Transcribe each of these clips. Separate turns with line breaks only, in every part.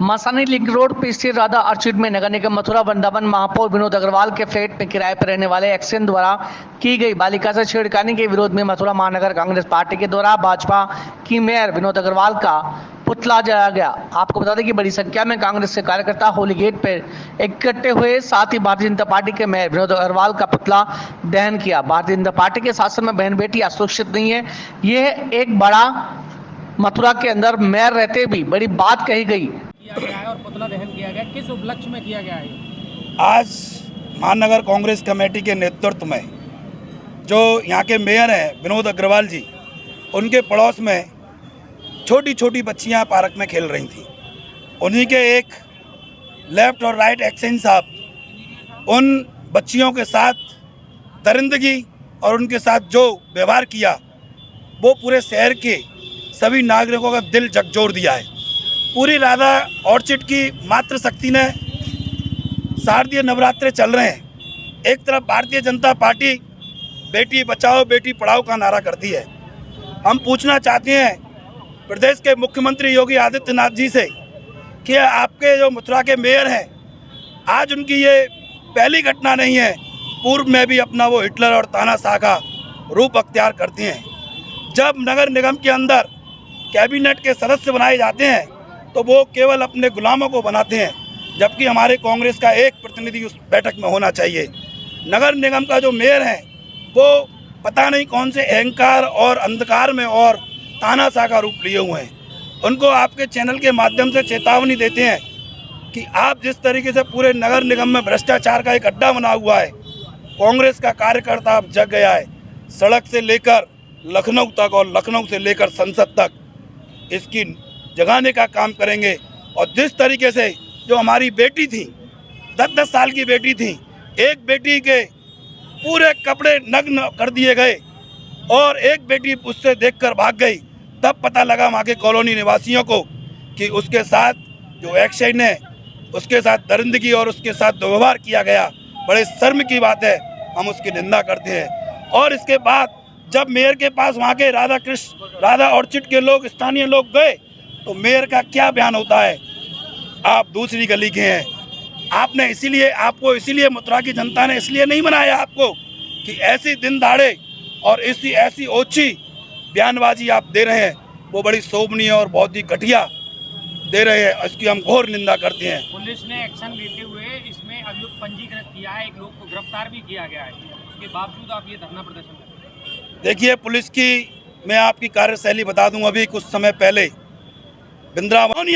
Masani link road पर स्थित Radha orchid में नगर निगम मथुरा वृंदावन महापौर विनोद अग्रवाल के फ्लैट में किराए पर रहने वाले एक्सेन द्वारा की गई बालिका से छेड़खानी के विरोध में मथुरा महानगर कांग्रेस पार्टी के द्वारा भाजपा की मेयर विनोद अग्रवाल का पुतला जलाया गया। आपको बता दें कि बड़ी संख्या में कांग्रेस के कार्यकर्ता होली गेट पर इकट्ठे हुए, साथ ही भारतीय जनता पार्टी के मेयर विनोद अग्रवाल का पुतला दहन किया। भारतीय जनता पार्टी के शासन में बहन बेटी असुरक्षित नहीं है, यह एक बड़ा मथुरा के अंदर मेयर रहते भी बड़ी बात कही गई
किया गया है और पुतला दहन किया गया। किस उपलक्ष्य में किया गया है?
आज महानगर कांग्रेस कमेटी के नेतृत्व में जो यहाँ के मेयर हैं विनोद अग्रवाल जी, उनके पड़ोस में छोटी छोटी बच्चियाँ पार्क में खेल रही थी। उन्हीं के एक लेफ्ट और राइट एक्शन साहब उन बच्चियों के साथ दरिंदगी और उनके साथ जो व्यवहार किया वो पूरे शहर के सभी नागरिकों का दिल झकझोर दिया है। पूरी राधा ऑर्चिड की मातृशक्ति ने शारदीय नवरात्रे चल रहे हैं। एक तरफ भारतीय जनता पार्टी बेटी बचाओ बेटी पढ़ाओ का नारा करती है। हम पूछना चाहते हैं प्रदेश के मुख्यमंत्री योगी आदित्यनाथ जी से कि आपके जो मथुरा के मेयर हैं, आज उनकी ये पहली घटना नहीं है, पूर्व में भी अपना वो हिटलर और तानाशाह का रूप अख्तियार करती हैं। जब नगर निगम के अंदर कैबिनेट के सदस्य बनाए जाते हैं तो वो केवल अपने गुलामों को बनाते हैं, जबकि हमारे कांग्रेस का एक प्रतिनिधि उस बैठक में होना चाहिए। नगर निगम का जो मेयर है वो पता नहीं कौन से अहंकार और अंधकार में और तानाशाह का रूप लिए हुए हैं। उनको आपके चैनल के माध्यम से चेतावनी देते हैं कि आप जिस तरीके से पूरे नगर निगम में भ्रष्टाचार का एक अड्डा बना हुआ है, कांग्रेस का कार्यकर्ता अब जग गया है। सड़क से लेकर लखनऊ तक और लखनऊ से लेकर संसद तक इसकी जगाने का काम करेंगे। और जिस तरीके से जो हमारी बेटी थी, 10-10 साल की बेटी थी, एक बेटी के पूरे कपड़े नग्न कर दिए गए और एक बेटी उससे देखकर भाग गई, तब पता लगा वहाँ के कॉलोनी निवासियों को कि उसके साथ जो एक्शन है उसके साथ दरिंदगी और उसके साथ दुर्व्यवहार किया गया। बड़े शर्म की बात है, हम उसकी निंदा करते हैं। और इसके बाद जब मेयर के पास वहाँ के राधा ऑर्चिड के लोग, स्थानीय लोग गए तो मेयर का क्या बयान होता है, आप दूसरी गली के हैं, आपने आपको इसीलिए मथुरा की जनता ने इसलिए नहीं बनाया आपको कि ऐसी दिन दाड़े और ऐसी ओछी बयानबाजी आप दे रहे हैं, वो बड़ी शोभनीय और बहुत ही घटिया दे रहे हैं। इसकी हम घोर निंदा करते हैं।
पुलिस ने एक्शन लेते हुए इसमें अभियुक्त पंजीकृत किया है, एक लोग को गिरफ्तार भी किया गया है, उसके बावजूद आप ये धरना प्रदर्शन कर रहे हैं।
देखिए, पुलिस की मैं आपकी कार्यशैली बता दूं। अभी कुछ समय पहले वृंदावन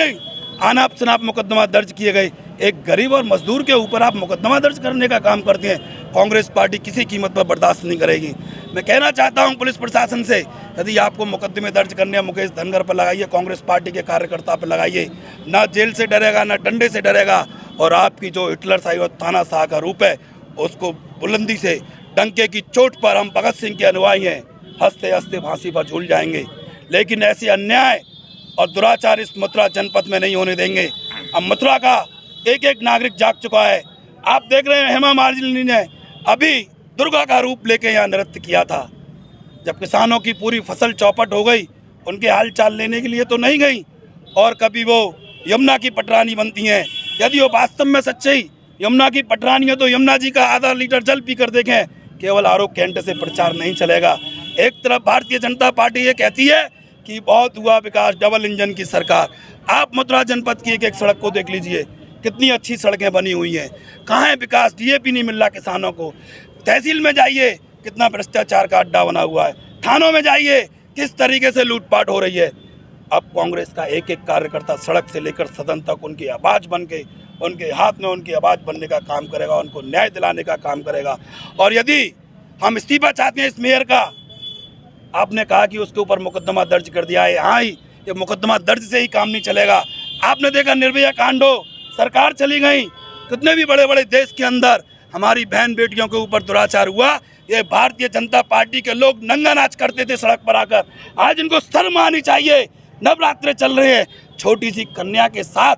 आनाप शनाप मुकदमा दर्ज किए गए। एक गरीब और मजदूर के ऊपर आप मुकदमा दर्ज करने का काम करते हैं। कांग्रेस पार्टी किसी कीमत पर बर्दाश्त नहीं करेगी। मैं कहना चाहता हूं पुलिस प्रशासन से, यदि आपको मुकदमे दर्ज करने हैं, मुकेश धनगर पर लगाइए, कांग्रेस पार्टी के कार्यकर्ता पर लगाइए। ना जेल से डरेगा, ना डंडे से डरेगा। और आपकी जो हिटलर शाही और तानाशाह का रूप है, उसको बुलंदी से डंके की चोट पर हम भगत सिंह के अनुयायी हैं, हंसते हंसते फांसी पर झूल जाएंगे। लेकिन ऐसे अन्याय और दुराचार इस मथुरा जनपद में नहीं होने देंगे। अब मथुरा का एक एक नागरिक जाग चुका है। आप देख रहे हैं हेमा मालिनी ने अभी दुर्गा का रूप लेके यहाँ नृत्य किया था। जब किसानों की पूरी फसल चौपट हो गई, उनके हाल चाल लेने के लिए तो नहीं गई। और कभी वो यमुना की पटरानी बनती हैं। यदि वो वास्तव में सच्ची यमुना की पटरानी है तो यमुना जी का आधा लीटर जल पी कर देखें, केवल आरोप कैंट से प्रचार नहीं चलेगा। एक तरफ भारतीय जनता पार्टी ये कहती है कि बहुत हुआ विकास, डबल इंजन की सरकार। आप मथुरा जनपद की एक एक सड़क को देख लीजिए, कितनी अच्छी सड़कें बनी हुई हैं। कहाँ है विकास? डीएपी नहीं मिल रहा किसानों को। तहसील में जाइए, कितना भ्रष्टाचार का अड्डा बना हुआ है। थानों में जाइए, किस तरीके से लूटपाट हो रही है। अब कांग्रेस का एक एक कार्यकर्ता सड़क से लेकर सदन तक उनकी आवाज़ बन के, उनके हाथ में उनकी आवाज़ बनने का काम करेगा, उनको न्याय दिलाने का काम करेगा। और यदि हम इस्तीफा चाहते हैं इस मेयर का, आपने कहा कि उसके ऊपर मुकदमा दर्ज कर दिया है। हाँ ही, ये मुकदमा दर्ज से ही काम नहीं चलेगा। आपने देखा निर्भया कांड हो, सरकार चली गई, कितने भी बड़े बड़े देश के अंदर हमारी बहन बेटियों के ऊपर दुराचार हुआ। ये भारतीय जनता पार्टी के लोग नंगा नाच करते थे सड़क पर आकर। आज इनको शर्म आनी चाहिए। नवरात्रे चल रहे हैं, छोटी सी कन्या के साथ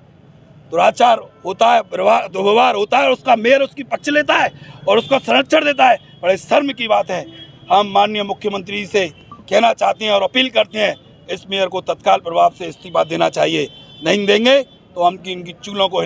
दुराचार होता है, दुर्व्यवहार होता है, उसका मेयर उसकी पक्ष लेता है और उसको संरक्षण देता है। बड़े शर्म की बात है। हम माननीय मुख्यमंत्री से कहना चाहते हैं और अपील करते हैं, इस मेयर को तत्काल प्रभाव से इस्तीफा देना चाहिए। नहीं देंगे तो हम इनकी चूलों को